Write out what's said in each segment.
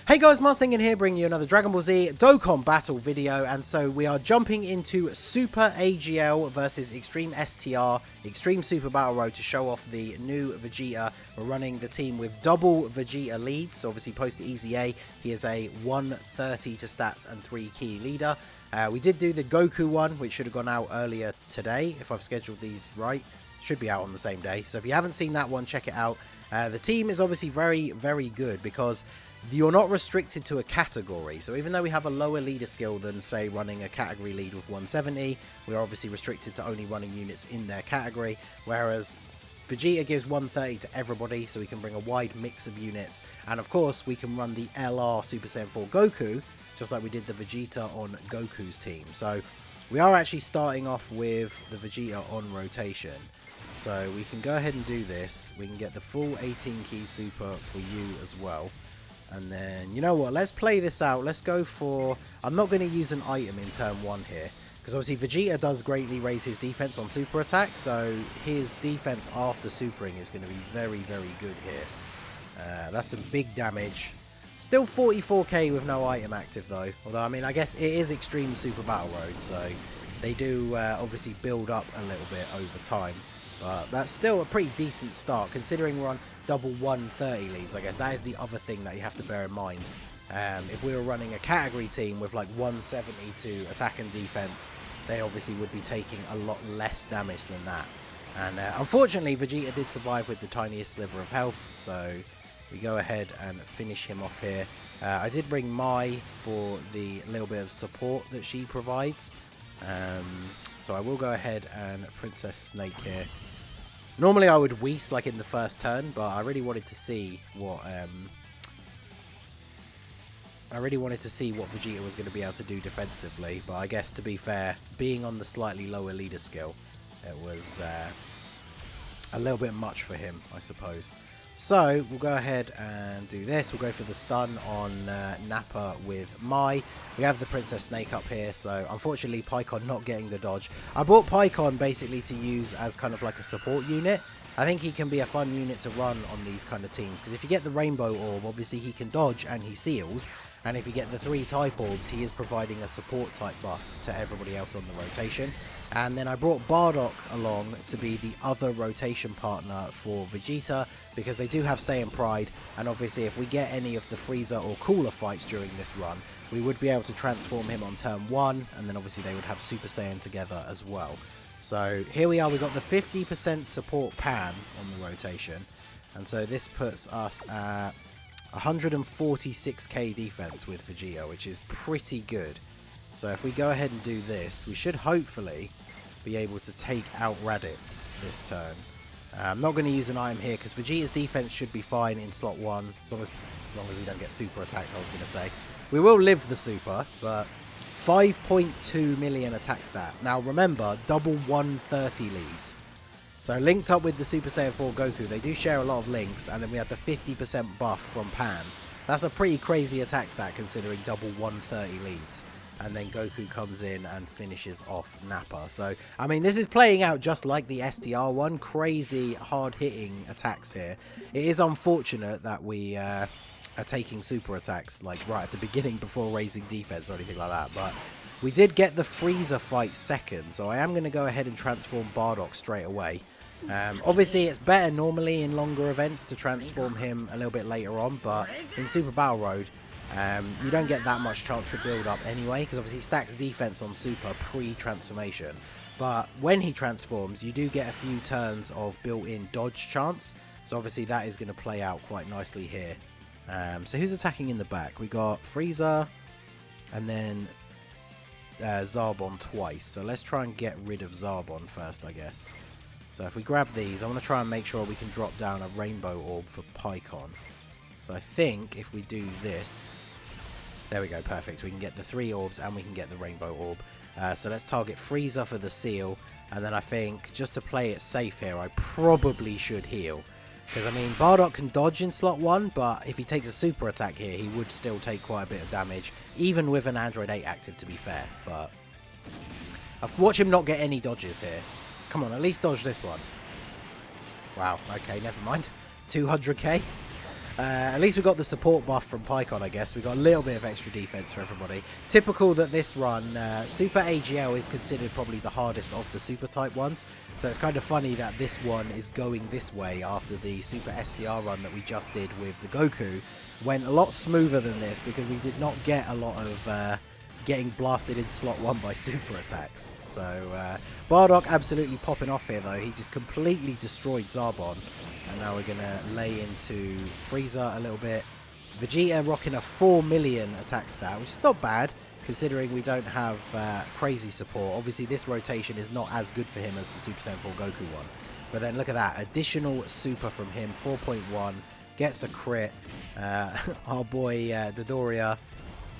Hey guys, Mustang in here bringing you another Dragon Ball Z Dokkan battle video, and so we are jumping into Super AGL versus Extreme STR, Extreme Super Battle Road to show off the new Vegeta. We're running the team with double Vegeta leads, so obviously post to EZA, he is a 130 to stats and 3 key leader. We did do the Goku one, which should have gone out earlier today, if I've scheduled these right. Should be out on the same day, so if you haven't seen that one, check it out. The team is obviously very good because you're not restricted to a category. So even though we have a lower leader skill than, say, running a category lead with 170, we are obviously restricted to only running units in their category, whereas Vegeta gives 130 to everybody, so we can bring a wide mix of units. And of course, we can run the LR Super Saiyan 4 Goku, just like we did the Vegeta on Goku's team. So we are actually starting off with the Vegeta on rotation. So we can go ahead and do this. We can get the full 18 key super for you as well. And then, you know what, let's play this out. Let's go for... I'm not going to use an item in turn 1 here, because obviously Vegeta does greatly raise his defense on super attack, so his defense after supering is going to be very good here. That's some big damage. Still 44k with no item active though, although I mean, I guess it is Extreme Super Battle Road, so they do obviously build up a little bit over time. But that's still a pretty decent start, considering we're on double 130 leads. I guess that is the other thing that you have to bear in mind. If we were running a category team with like 170 to attack and defense, they obviously would be taking a lot less damage than that. And unfortunately, Vegeta did survive with the tiniest sliver of health, so we go ahead and finish him off here. I did bring Mai for the little bit of support that she provides. So I will go ahead and Princess Snake here. Normally I would Whis like in the first turn, but I really wanted to see what Vegeta was going to be able to do defensively. But I guess, to be fair, being on the slightly lower leader skill, it was a little bit much for him, I suppose. So we'll go ahead and do this. We'll go for the stun on Nappa with Mai. We have the Princess Snake up here, so unfortunately Pikkon not getting the dodge. I bought Pikkon basically to use as kind of like a support unit. I think he can be a fun unit to run on these kind of teams, because if you get the Rainbow Orb, obviously he can dodge and he seals. And if you get the 3 type orbs, he is providing a support type buff to everybody else on the rotation. And then I brought Bardock along to be the other rotation partner for Vegeta, because they do have Saiyan Pride, and obviously if we get any of the Frieza or Cooler fights during this run, we would be able to transform him on turn 1, and then obviously they would have Super Saiyan together as well. So here we are, we got the 50% support Pan on the rotation, and so this puts us at 146k defense with Vegeta, which is pretty good. So if we go ahead and do this, we should hopefully be able to take out Raditz this turn. I'm not going to use an item here because Vegeta's defense should be fine in slot 1, as long as we don't get super attacked, I was going to say. We will live the super, but 5.2 million attack stat. Now remember, double 130 leads. So linked up with the Super Saiyan 4 Goku, they do share a lot of links, and then we have the 50% buff from Pan. That's a pretty crazy attack stat considering double 130 leads. And then Goku comes in and finishes off Nappa. So, I mean, this is playing out just like the STR one. Crazy, hard-hitting attacks here. It is unfortunate that we are taking super attacks, like, right at the beginning before raising defense or anything like that. But we did get the Frieza fight second, so I am going to go ahead and transform Bardock straight away. Obviously, it's better normally in longer events to transform him a little bit later on, but in Super Battle Road, you don't get that much chance to build up anyway, because obviously he stacks defense on super pre-transformation. But when he transforms, you do get a few turns of built-in dodge chance, so obviously that is going to play out quite nicely here. So who's attacking in the back? We got Frieza, and then Zarbon twice. So let's try and get rid of Zarbon first, I guess. So if we grab these, I want to try and make sure we can drop down a Rainbow Orb for Pikkon. So I think if we do this, there we go, perfect. We can get the 3 orbs and we can get the Rainbow Orb. So let's target Frieza for the seal. And then I think, just to play it safe here, I probably should heal. Because, I mean, Bardock can dodge in slot 1, but if he takes a super attack here, he would still take quite a bit of damage, even with an Android 8 active, to be fair. But I've watched him not get any dodges here. Come on, at least dodge this one. Wow, okay, never mind. 200k. At least we got the support buff from Pycon, I guess. We got a little bit of extra defense for everybody. Typical that this run, Super AGL is considered probably the hardest of the Super type ones. So it's kind of funny that this one is going this way after the Super STR run that we just did with the Goku. Went a lot smoother than this because we did not get a lot of getting blasted in slot 1 by super attacks. So Bardock absolutely popping off here though. He just completely destroyed Zarbon. And now we're going to lay into Frieza a little bit. Vegeta rocking a 4 million attack stat, which is not bad considering we don't have crazy support. Obviously this rotation is not as good for him as the Super Saiyan 4 Goku one. But then look at that, additional super from him, 4.1, gets a crit. Our boy Dodoria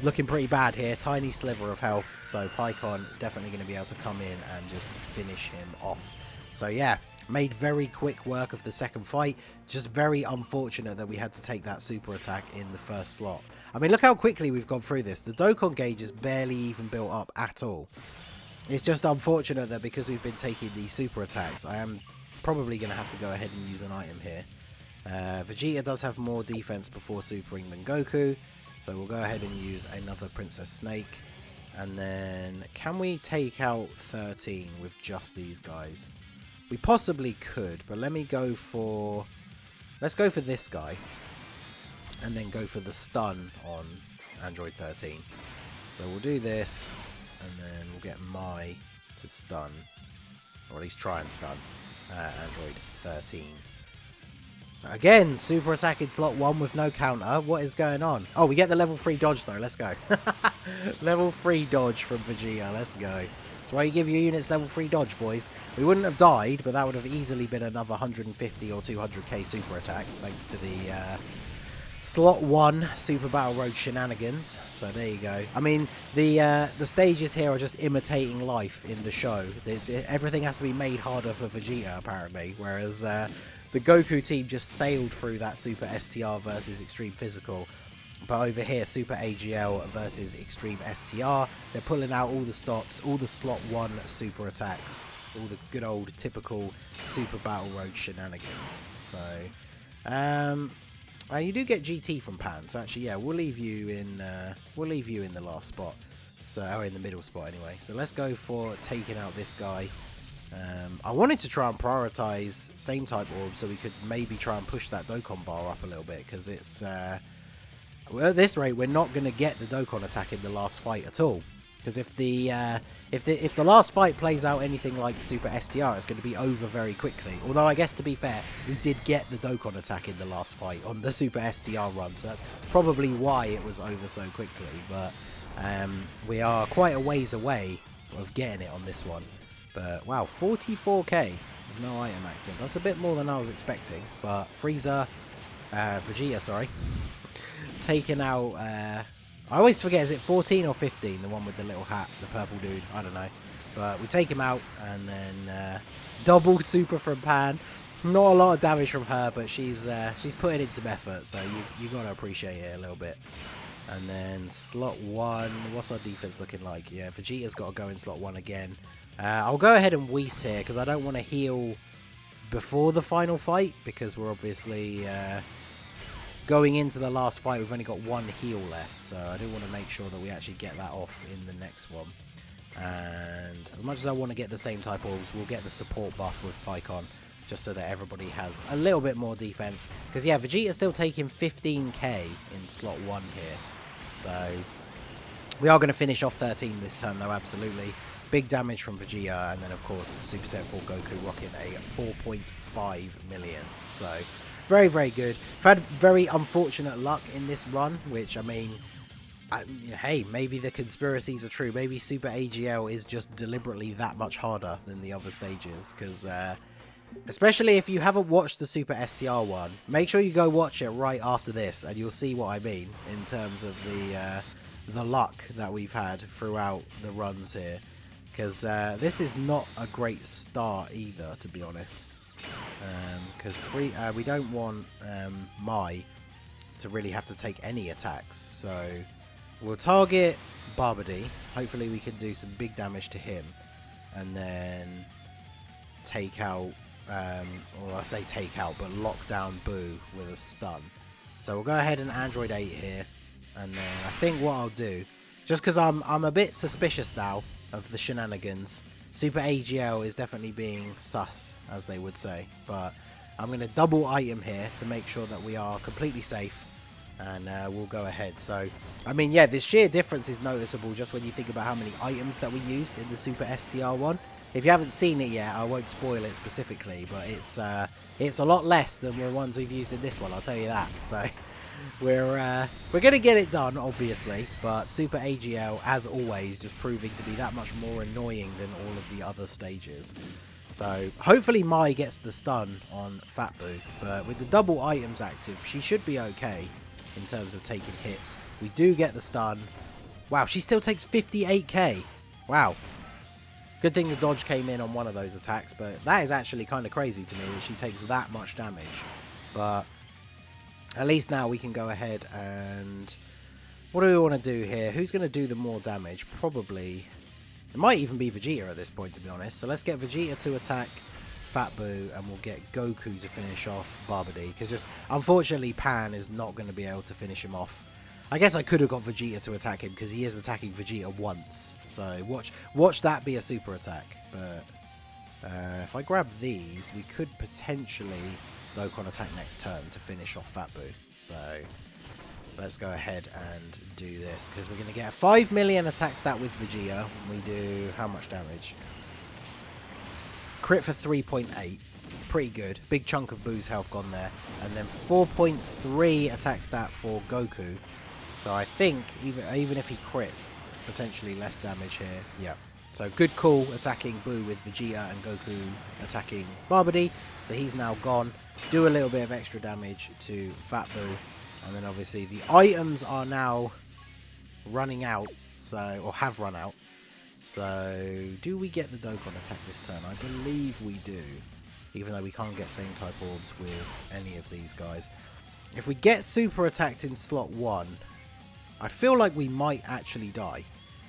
looking pretty bad here, tiny sliver of health. So Pycon definitely going to be able to come in and just finish him off. So yeah. Made very quick work of the second fight. Just very unfortunate that we had to take that super attack in the first slot. I mean, look how quickly we've gone through this. The Dokkan gauge is barely even built up at all. It's just unfortunate that because we've been taking these super attacks, I am probably going to have to go ahead and use an item here. Vegeta does have more defense before supering than Goku. So we'll go ahead and use another Princess Snake. And then, can we take out 13 with just these guys? We possibly could, but let me go for... Let's go for this guy. And then go for the stun on Android 13. So we'll do this, and then we'll get Mai to stun. Or at least try and stun Android 13. So again, super attack in slot 1 with no counter. What is going on? Oh, we get the level 3 dodge though. Let's go. Level 3 dodge from Vegeta. Let's go. That's why you give your units level 3 dodge, boys. We wouldn't have died, but that would have easily been another 150 or 200k super attack, thanks to the slot 1 Super Battle Road shenanigans. So there you go. I mean, the stages here are just imitating life in the show. Everything has to be made harder for Vegeta, apparently, whereas the Goku team just sailed through that Super STR versus Extreme Physical. But over here, Super AGL versus Extreme STR, they're pulling out all the stops, all the slot 1 super attacks, all the good old typical Super Battle Road shenanigans. So, you do get GT from Pan. So actually, yeah, we'll leave you in the last spot. So, or in the middle spot anyway. So let's go for taking out this guy. I wanted to try and prioritize same type orbs so we could maybe try and push that Dokkan bar up a little bit because it's. Well, at this rate, we're not going to get the Dokkan attack in the last fight at all. Because if the last fight plays out anything like Super STR, it's going to be over very quickly. Although I guess to be fair, we did get the Dokkan attack in the last fight on the Super STR run, so that's probably why it was over so quickly. But we are quite a ways away of getting it on this one. But wow, 44k with no item active. That's a bit more than I was expecting. But Vegeta, sorry. Taken out, I always forget, is it 14 or 15, the one with the little hat, the purple dude, I don't know. But we take him out, and then double super from Pan. Not a lot of damage from her, but she's putting in some effort, so you gotta appreciate it a little bit. And then slot 1, what's our defense looking like? Yeah, Vegeta's got to go in slot 1 again. I'll go ahead and Whis here, because I don't want to heal before the final fight, because we're obviously... going into the last fight, we've only got 1 heal left, so I do want to make sure that we actually get that off in the next one. And as much as I want to get the same type orbs, we'll get the support buff with Pycon, just so that everybody has a little bit more defense. Because yeah, Vegeta's still taking 15k in slot 1 here, so we are going to finish off 13 this turn though, absolutely. Big damage from Vegeta, and then of course Super Saiyan 4 Goku rocking a 4.5 million. So very, very good. I've had very unfortunate luck in this run, which, I mean, hey, maybe the conspiracies are true. Maybe Super AGL is just deliberately that much harder than the other stages, because especially if you haven't watched the Super STR one, make sure you go watch it right after this, and you'll see what I mean in terms of the luck that we've had throughout the runs here, because this is not a great start either, to be honest. Because we don't want Mai to really have to take any attacks, so we'll target Barbady. Hopefully we can do some big damage to him, and then take out, or I say take out, but lock down Boo with a stun. So we'll go ahead and Android 8 here. And then I think what I'll do, just because I'm a bit suspicious now of the shenanigans. Super AGL is definitely being sus, as they would say. But I'm going to double item here to make sure that we are completely safe. And we'll go ahead. So, I mean, yeah, the sheer difference is noticeable just when you think about how many items that we used in the Super STR one. If you haven't seen it yet, I won't spoil it specifically, but it's a lot less than the ones we've used in this one, I'll tell you that. So, we're going to get it done, obviously, but Super AGL, as always, just proving to be that much more annoying than all of the other stages. So, hopefully Mai gets the stun on Fat Boo, but with the double items active, she should be okay in terms of taking hits. We do get the stun. Wow, she still takes 58k. Wow. Good thing the dodge came in on one of those attacks, but that is actually kind of crazy to me that she takes that much damage. But at least now we can go ahead and... What do we want to do here? Who's going to do the more damage? Probably... It might even be Vegeta at this point, to be honest. So let's get Vegeta to attack Fat Boo, and we'll get Goku to finish off Babidi, because just unfortunately Pan is not going to be able to finish him off. I guess I could have got Vegeta to attack him because he is attacking Vegeta once, so watch that be a super attack. But if I grab these, we could potentially Dokkan attack next turn to finish off Fat Boo. So let's go ahead and do this, because we're going to get a 5 million attack stat with Vegeta. We do how much damage? Crit for 3.8, pretty good. Big chunk of Boo's health gone there. And then 4.3 attack stat for Goku. So I think even if he crits, it's potentially less damage here. Yeah. So good call attacking Boo with Vegeta and Goku attacking Babidi. So he's now gone. Do a little bit of extra damage to Fat Boo. And then obviously the items are now running out. So, or have run out. So, do we get the Dokkan attack this turn? I believe we do. Even though we can't get same type orbs with any of these guys. If we get super attacked in slot 1, I feel like we might actually die.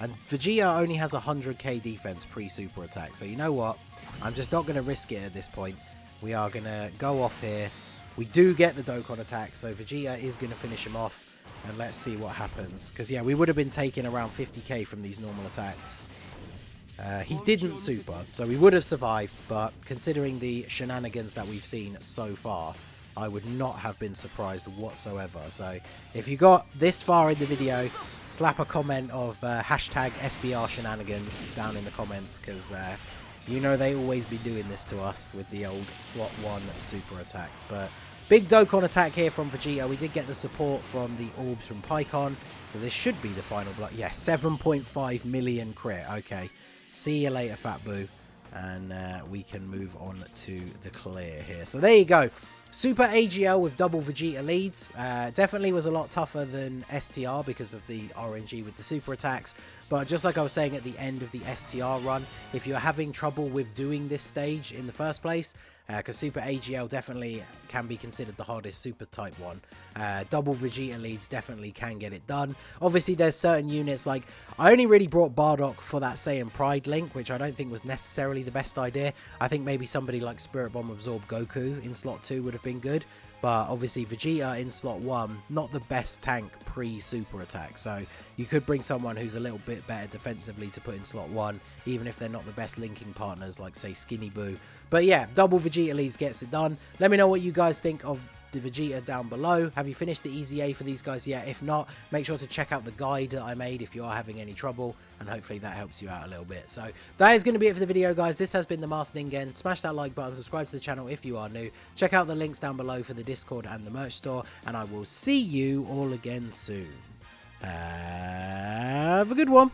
And Vegeta only has 100k defense pre-super attack. So you know what? I'm just not going to risk it at this point. We are going to go off here. We do get the Dokkan attack. So Vegeta is going to finish him off. And let's see what happens. Because yeah, we would have been taking around 50k from these normal attacks. He didn't super, so we would have survived, but considering the shenanigans that we've seen so far, I would not have been surprised whatsoever. So if you got this far in the video, slap a comment of hashtag SBR shenanigans down in the comments, because you know they always be doing this to us with the old slot 1 super attacks. But big Dokkan attack here from Vegeta. We did get the support from the orbs from Pycon, so this should be the final block. Yeah, 7.5 million crit. Okay. See you later, Fat Boo. And we can move on to the clear here. So there you go. Super AGL with double Vegeta leads. Definitely was a lot tougher than STR because of the RNG with the super attacks. But just like I was saying at the end of the STR run, if you're having trouble with doing this stage in the first place, because Super AGL definitely can be considered the hardest super type one, double Vegeta leads definitely can get it done. Obviously there's certain units, like I only really brought Bardock for that Saiyan Pride link, which I don't think was necessarily the best idea. I think maybe somebody like Spirit Bomb Absorb Goku in slot 2 would have been good. But obviously Vegeta in slot 1, not the best tank pre-super attack. So you could bring someone who's a little bit better defensively to put in slot 1, even if they're not the best linking partners like, say, Skinny Boo. But yeah, double Vegeta leads gets it done. Let me know what you guys think of the Vegeta down below. Have you finished the EZA for these guys yet? If not, make sure to check out the guide that I made if you are having any trouble, and hopefully that helps you out a little bit. So that is going to be it for the video, guys. This has been the Master Ningen. Smash that like button, subscribe to the channel if you are new. Check out the links down below for the Discord and the merch store, and I will see you all again soon. Have a good one.